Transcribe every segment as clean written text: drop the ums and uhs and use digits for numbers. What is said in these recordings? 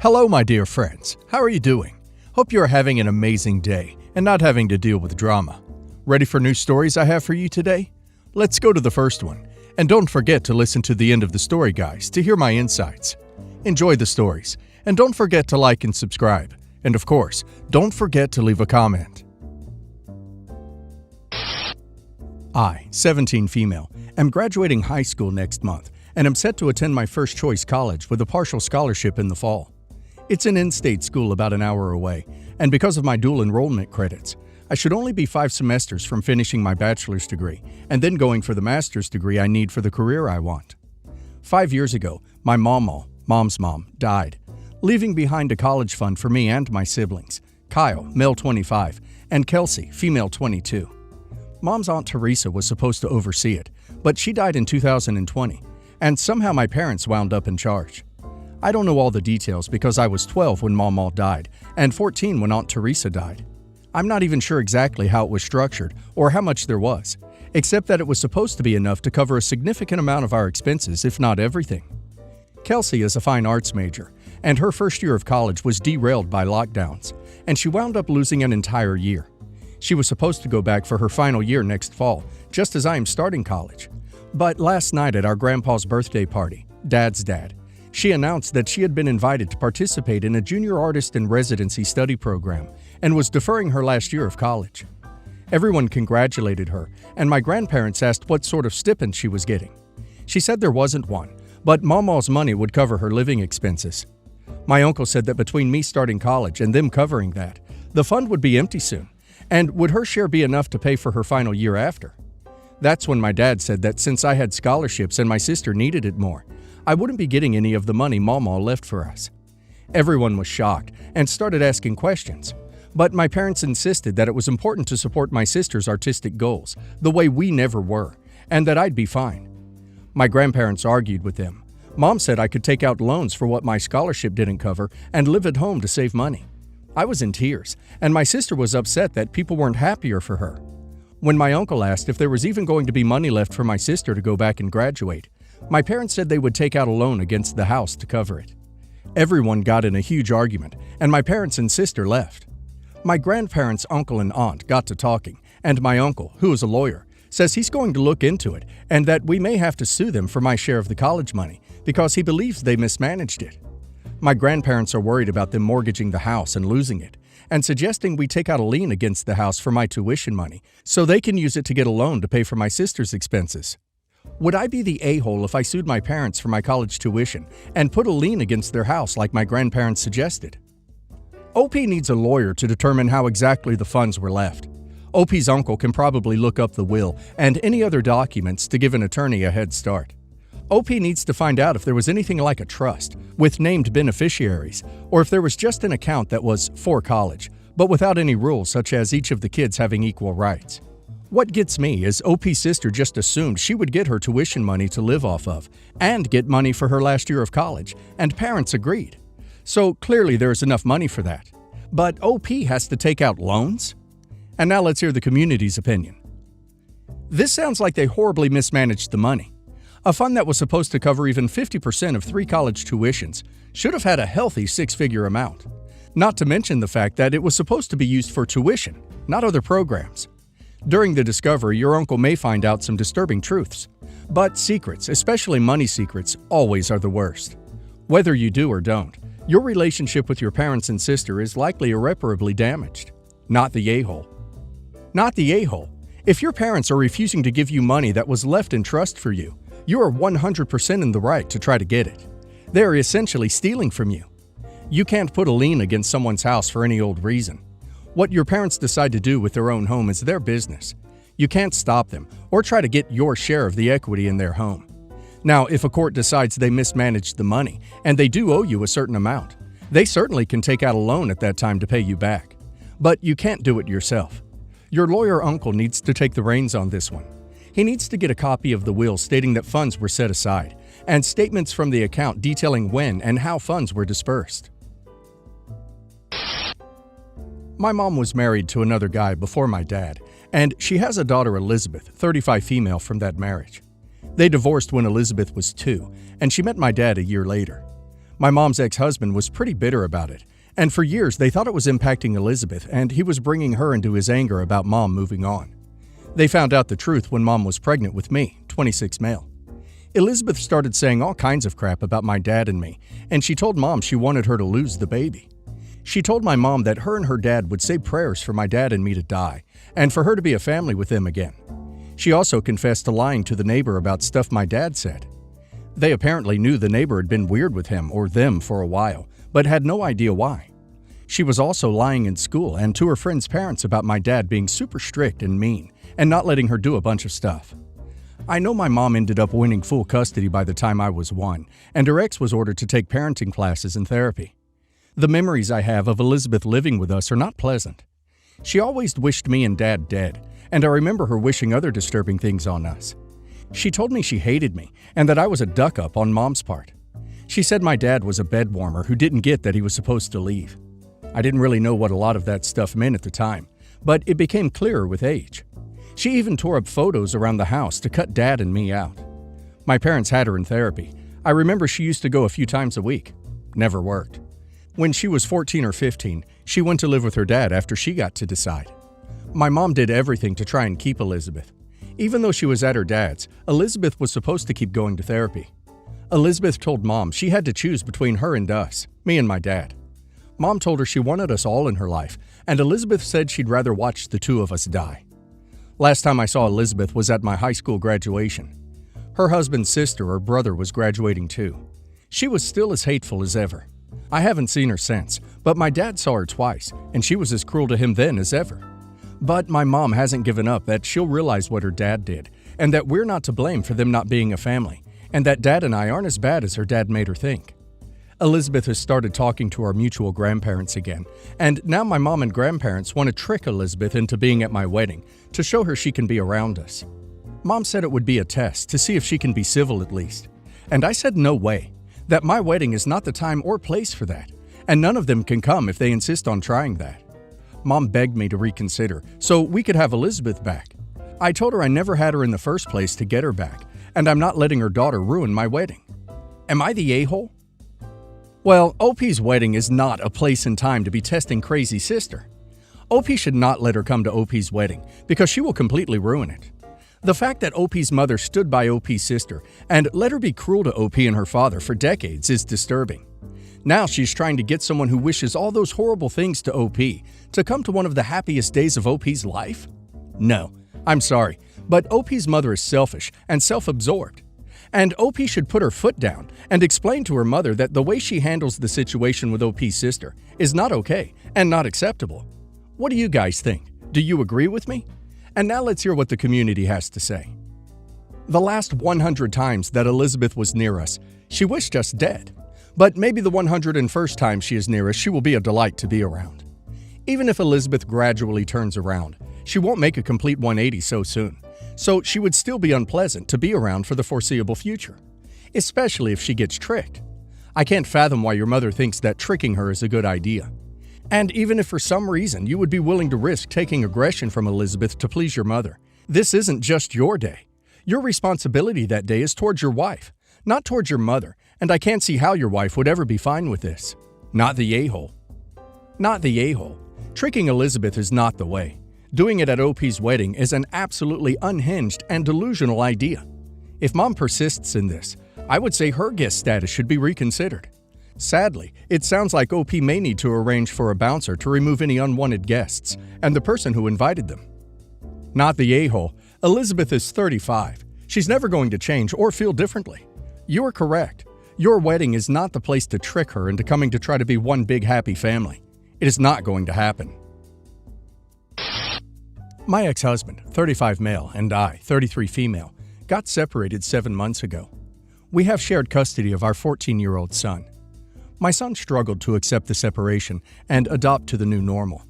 Hello, my dear friends. How are you doing? Hope you are having an amazing day and not having to deal with drama. Ready for new stories I have for you today? Let's go to the first one. And don't forget to listen to the end of the story, guys, to hear my insights. Enjoy the stories. And don't forget to like and subscribe. And of course, don't forget to leave a comment. I, 17 female, am graduating high school next month and am set to attend my first choice college with a partial scholarship in the fall. It's an in-state school about an hour away, and because of my dual enrollment credits, I should only be 5 semesters from finishing my bachelor's degree and then going for the master's degree I need for the career I want. 5 years ago, my mom's mom, died, leaving behind a college fund for me and my siblings, Kyle, male 25, and Kelsey, female 22. Mom's Aunt Teresa was supposed to oversee it, but she died in 2020, and somehow my parents wound up in charge. I don't know all the details because I was 12 when Mom died and 14 when Aunt Teresa died. I'm not even sure exactly how it was structured or how much there was, except that it was supposed to be enough to cover a significant amount of our expenses, if not everything. Kelsey is a fine arts major, and her first year of college was derailed by lockdowns, and she wound up losing an entire year. She was supposed to go back for her final year next fall, just as I am starting college. But last night at our grandpa's birthday party, Dad's dad, she announced that she had been invited to participate in a junior artist in residency study program and was deferring her last year of college. Everyone congratulated her, and my grandparents asked what sort of stipend she was getting. She said there wasn't one, but Mama's money would cover her living expenses. My uncle said that between me starting college and them covering that, the fund would be empty soon, and would her share be enough to pay for her final year after? That's when my dad said that since I had scholarships and my sister needed it more, I wouldn't be getting any of the money Mama left for us. Everyone was shocked and started asking questions, but my parents insisted that it was important to support my sister's artistic goals, the way we never were, and that I'd be fine. My grandparents argued with them. Mom said I could take out loans for what my scholarship didn't cover and live at home to save money. I was in tears, and my sister was upset that people weren't happier for her. When my uncle asked if there was even going to be money left for my sister to go back and graduate, my parents said they would take out a loan against the house to cover it. Everyone got in a huge argument, and my parents and sister left. My grandparents' uncle and aunt got to talking, and my uncle, who is a lawyer, says he's going to look into it and that we may have to sue them for my share of the college money because he believes they mismanaged it. My grandparents are worried about them mortgaging the house and losing it, and suggesting we take out a lien against the house for my tuition money so they can use it to get a loan to pay for my sister's expenses. Would I be the a-hole if I sued my parents for my college tuition and put a lien against their house like my grandparents suggested? OP needs a lawyer to determine how exactly the funds were left. OP's uncle can probably look up the will and any other documents to give an attorney a head start. OP needs to find out if there was anything like a trust with named beneficiaries, or if there was just an account that was for college, but without any rules such as each of the kids having equal rights. What gets me is OP's sister just assumed she would get her tuition money to live off of and get money for her last year of college, and parents agreed. So clearly there is enough money for that. But OP has to take out loans? And now let's hear the community's opinion. This sounds like they horribly mismanaged the money. A fund that was supposed to cover even 50% of 3 college tuitions should have had a healthy 6-figure amount. Not to mention the fact that it was supposed to be used for tuition, not other programs. During the discovery, your uncle may find out some disturbing truths. But secrets, especially money secrets, always are the worst. Whether you do or don't, your relationship with your parents and sister is likely irreparably damaged. Not the a-hole. Not the a-hole. If your parents are refusing to give you money that was left in trust for you, you are 100% in the right to try to get it. They are essentially stealing from you. You can't put a lien against someone's house for any old reason. What your parents decide to do with their own home is their business. You can't stop them or try to get your share of the equity in their home. Now, if a court decides they mismanaged the money and they do owe you a certain amount, they certainly can take out a loan at that time to pay you back. But you can't do it yourself. Your lawyer uncle needs to take the reins on this one. He needs to get a copy of the will stating that funds were set aside, and statements from the account detailing when and how funds were dispersed. My mom was married to another guy before my dad, and she has a daughter Elizabeth, 35 female, from that marriage. They divorced when Elizabeth was 2, and she met my dad a year later. My mom's ex-husband was pretty bitter about it, and for years they thought it was impacting Elizabeth and he was bringing her into his anger about Mom moving on. They found out the truth when Mom was pregnant with me, 26 male. Elizabeth started saying all kinds of crap about my dad and me, and she told Mom she wanted her to lose the baby. She told my mom that her and her dad would say prayers for my dad and me to die, and for her to be a family with them again. She also confessed to lying to the neighbor about stuff my dad said. They apparently knew the neighbor had been weird with him or them for a while, but had no idea why. She was also lying in school and to her friends' parents about my dad being super strict and mean, and not letting her do a bunch of stuff. I know my mom ended up winning full custody by the time I was 1, and her ex was ordered to take parenting classes and therapy. The memories I have of Elizabeth living with us are not pleasant. She always wished me and Dad dead, and I remember her wishing other disturbing things on us. She told me she hated me and that I was a duck-up on Mom's part. She said my dad was a bed warmer who didn't get that he was supposed to leave. I didn't really know what a lot of that stuff meant at the time, but it became clearer with age. She even tore up photos around the house to cut Dad and me out. My parents had her in therapy. I remember she used to go a few times a week. Never worked. When she was 14 or 15, she went to live with her dad after she got to decide. My mom did everything to try and keep Elizabeth. Even though she was at her dad's, Elizabeth was supposed to keep going to therapy. Elizabeth told Mom she had to choose between her and us, me and my dad. Mom told her she wanted us all in her life, and Elizabeth said she'd rather watch the two of us die. Last time I saw Elizabeth was at my high school graduation. Her husband's sister or brother was graduating too. She was still as hateful as ever. I haven't seen her since, but my dad saw her twice, and she was as cruel to him then as ever. But my mom hasn't given up that she'll realize what her dad did, and that we're not to blame for them not being a family, and that Dad and I aren't as bad as her dad made her think. Elizabeth has started talking to our mutual grandparents again, and now my mom and grandparents want to trick Elizabeth into being at my wedding to show her she can be around us. Mom said it would be a test to see if she can be civil at least, and I said no way. That my wedding is not the time or place for that, and none of them can come if they insist on trying that. Mom begged me to reconsider so we could have Elizabeth back. I told her I never had her in the first place to get her back, and I'm not letting her daughter ruin my wedding. Am I the a-hole? Well, OP's wedding is not a place and time to be testing crazy sister. OP should not let her come to OP's wedding because she will completely ruin it. The fact that OP's mother stood by OP's sister and let her be cruel to OP and her father for decades is disturbing. Now she's trying to get someone who wishes all those horrible things to OP to come to one of the happiest days of OP's life? No, I'm sorry, but OP's mother is selfish and self-absorbed. And OP should put her foot down and explain to her mother that the way she handles the situation with OP's sister is not okay and not acceptable. What do you guys think? Do you agree with me? And now let's hear what the community has to say. The last 100 times that Elizabeth was near us, she wished us dead. But maybe the 101st time she is near us, she will be a delight to be around. Even if Elizabeth gradually turns around, she won't make a complete 180 so soon. So she would still be unpleasant to be around for the foreseeable future, especially if she gets tricked. I can't fathom why your mother thinks that tricking her is a good idea. And even if for some reason you would be willing to risk taking aggression from Elizabeth to please your mother, this isn't just your day. Your responsibility that day is towards your wife, not towards your mother, and I can't see how your wife would ever be fine with this. Not the a-hole. Not the a-hole. Tricking Elizabeth is not the way. Doing it at OP's wedding is an absolutely unhinged and delusional idea. If Mom persists in this, I would say her guest status should be reconsidered. Sadly, it sounds like OP may need to arrange for a bouncer to remove any unwanted guests and the person who invited them. Not the a-hole. Elizabeth is 35. She's never going to change or feel differently. You are correct. Your wedding is not the place to trick her into coming to try to be one big happy family. It is not going to happen. My ex-husband, 35 male, and I, 33 female, got separated 7 months ago. We have shared custody of our 14-year-old son. My son struggled to accept the separation and adopt to the new normal.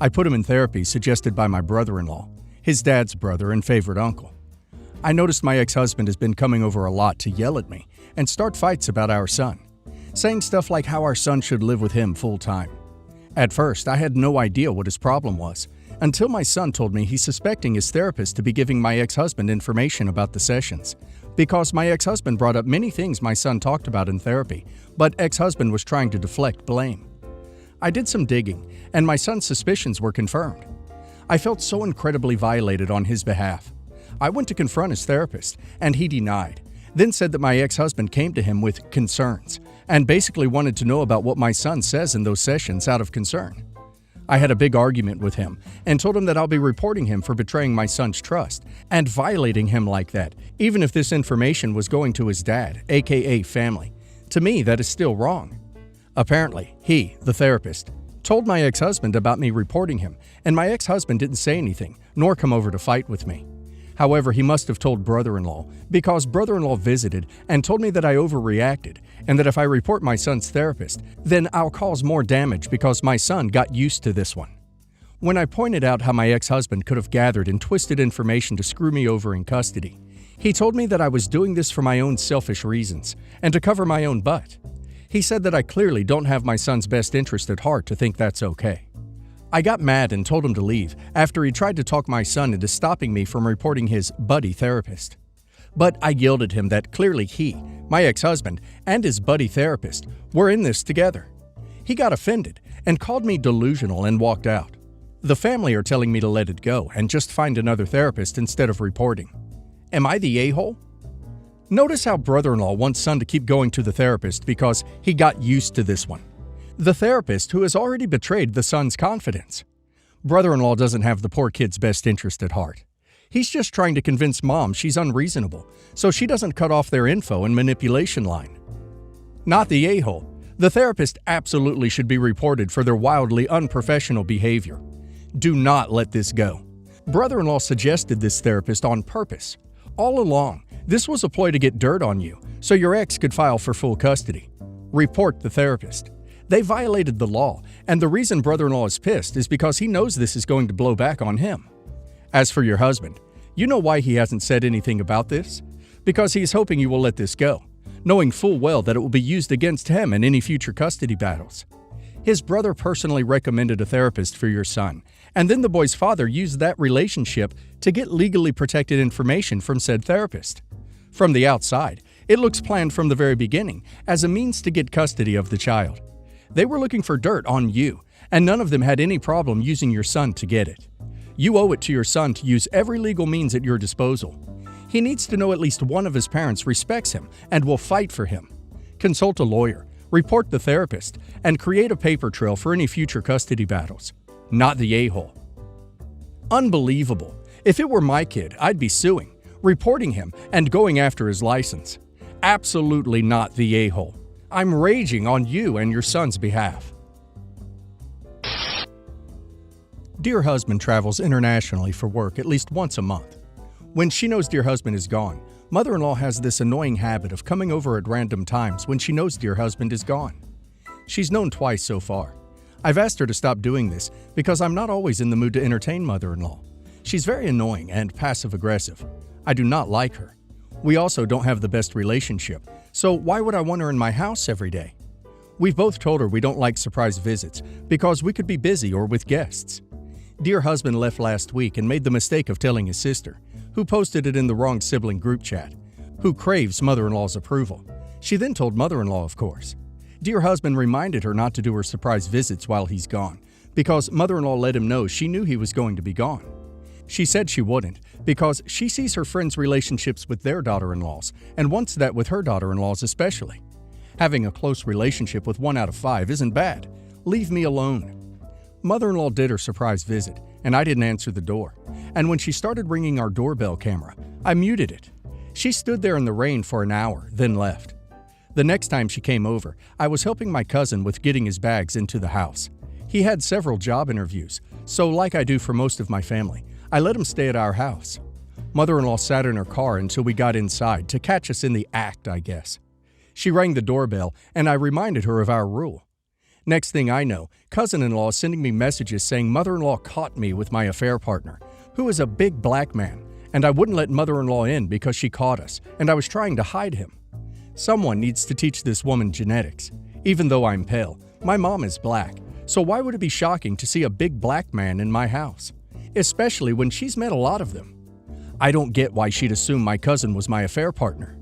I put him in therapy suggested by my brother-in-law, his dad's brother and favorite uncle. I noticed my ex-husband has been coming over a lot to yell at me and start fights about our son, saying stuff like how our son should live with him full-time. At first, I had no idea what his problem was, until my son told me he's suspecting his therapist to be giving my ex-husband information about the sessions. Because my ex-husband brought up many things my son talked about in therapy, but ex-husband was trying to deflect blame. I did some digging, and my son's suspicions were confirmed. I felt so incredibly violated on his behalf. I went to confront his therapist, and he denied, then said that my ex-husband came to him with concerns, and basically wanted to know about what my son says in those sessions out of concern. I had a big argument with him and told him that I'll be reporting him for betraying my son's trust and violating him like that, even if this information was going to his dad, aka family. To me, that is still wrong. Apparently, he, the therapist, told my ex-husband about me reporting him, and my ex-husband didn't say anything, nor come over to fight with me. However, he must have told brother-in-law, because brother-in-law visited and told me that I overreacted, and that if I report my son's therapist, then I'll cause more damage because my son got used to this one. When I pointed out how my ex-husband could have gathered and twisted information to screw me over in custody, he told me that I was doing this for my own selfish reasons and to cover my own butt. He said that I clearly don't have my son's best interest at heart to think that's okay. I got mad and told him to leave after he tried to talk my son into stopping me from reporting his buddy therapist. But I yelled at him that clearly he, my ex-husband, and his buddy therapist were in this together. He got offended and called me delusional and walked out. The family are telling me to let it go and just find another therapist instead of reporting. Am I the a-hole? Notice how brother-in-law wants son to keep going to the therapist because he got used to this one. The therapist who has already betrayed the son's confidence. Brother-in-law doesn't have the poor kid's best interest at heart. He's just trying to convince mom she's unreasonable, so she doesn't cut off their info and manipulation line. Not the a-hole. The therapist absolutely should be reported for their wildly unprofessional behavior. Do not let this go. Brother-in-law suggested this therapist on purpose. All along, this was a ploy to get dirt on you, so your ex could file for full custody. Report the therapist. They violated the law, and the reason brother-in-law is pissed is because he knows this is going to blow back on him. As for your husband, you know why he hasn't said anything about this? Because he is hoping you will let this go, knowing full well that it will be used against him in any future custody battles. His brother personally recommended a therapist for your son, and then the boy's father used that relationship to get legally protected information from said therapist. From the outside, it looks planned from the very beginning as a means to get custody of the child. They were looking for dirt on you, and none of them had any problem using your son to get it. You owe it to your son to use every legal means at your disposal. He needs to know at least one of his parents respects him and will fight for him. Consult a lawyer, report the therapist, and create a paper trail for any future custody battles. Not the a-hole. Unbelievable. If it were my kid, I'd be suing, reporting him, and going after his license. Absolutely not the a-hole. I'm raging on you and your son's behalf. Dear husband travels internationally for work at least once a month. When she knows dear husband is gone, mother-in-law has this annoying habit of coming over at random times when she knows dear husband is gone. She's known twice so far. I've asked her to stop doing this because I'm not always in the mood to entertain mother-in-law. She's very annoying and passive-aggressive. I do not like her. We also don't have the best relationship, so why would I want her in my house every day? We've both told her we don't like surprise visits because we could be busy or with guests. Dear husband left last week and made the mistake of telling his sister, who posted it in the wrong sibling group chat, who craves mother-in-law's approval. She then told mother-in-law, of course. Dear husband reminded her not to do her surprise visits while he's gone, because mother-in-law let him know she knew he was going to be gone. She said she wouldn't, because she sees her friends' relationships with their daughter-in-laws and wants that with her daughter-in-laws especially. Having a close relationship with 1 out of 5 isn't bad. Leave me alone. Mother-in-law did her surprise visit, and I didn't answer the door. And when she started ringing our doorbell camera, I muted it. She stood there in the rain for an hour, then left. The next time she came over, I was helping my cousin with getting his bags into the house. He had several job interviews, so like I do for most of my family, I let him stay at our house. Mother-in-law sat in her car until we got inside to catch us in the act, I guess. She rang the doorbell, and I reminded her of our rule. Next thing I know, cousin-in-law is sending me messages saying mother-in-law caught me with my affair partner, who is a big black man, and I wouldn't let mother-in-law in because she caught us, and I was trying to hide him. Someone needs to teach this woman genetics. Even though I'm pale, my mom is black, so why would it be shocking to see a big black man in my house? especially when she's met a lot of them. I don't get why she'd assume my cousin was my affair partner.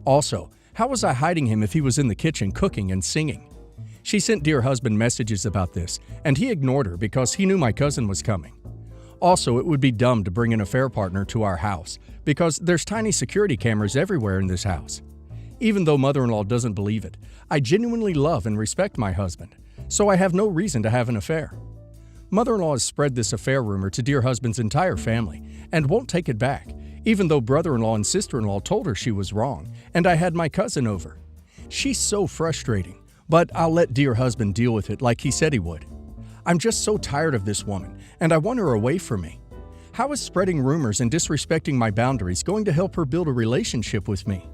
Also, how was I hiding him if he was in the kitchen cooking and singing? She sent dear husband messages about this, and he ignored her because he knew my cousin was coming. Also, it would be dumb to bring an affair partner to our house because there's tiny security cameras everywhere in this house. Even though mother-in-law doesn't believe it, I genuinely love and respect my husband, so I have no reason to have an affair. Mother-in-law has spread this affair rumor to dear husband's entire family and won't take it back, even though brother-in-law and sister-in-law told her she was wrong and I had my cousin over. She's so frustrating, but I'll let dear husband deal with it like he said he would. I'm just so tired of this woman, and I want her away from me. How is spreading rumors and disrespecting my boundaries going to help her build a relationship with me?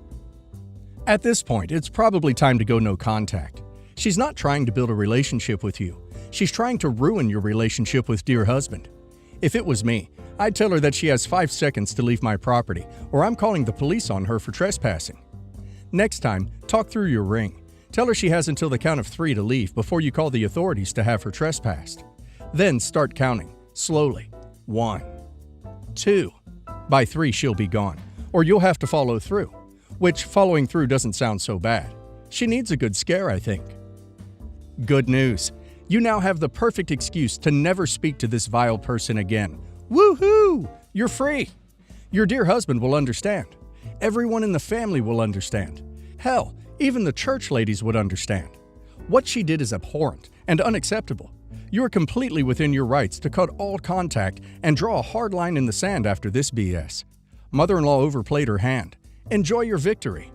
At this point, it's probably time to go no contact. She's not trying to build a relationship with you. She's trying to ruin your relationship with dear husband. If it was me, I'd tell her that she has 5 seconds to leave my property, or I'm calling the police on her for trespassing. Next time, talk through your ring. Tell her she has until the count of 3 to leave before you call the authorities to have her trespassed. Then start counting, slowly. 1, 2. By 3 she'll be gone, or you'll have to follow through. Which following through doesn't sound so bad. She needs a good scare, I think. Good news. You now have the perfect excuse to never speak to this vile person again. Woohoo! You're free! Your dear husband will understand. Everyone in the family will understand. Hell, even the church ladies would understand. What she did is abhorrent and unacceptable. You are completely within your rights to cut all contact and draw a hard line in the sand after this BS. Mother-in-law overplayed her hand. Enjoy your victory.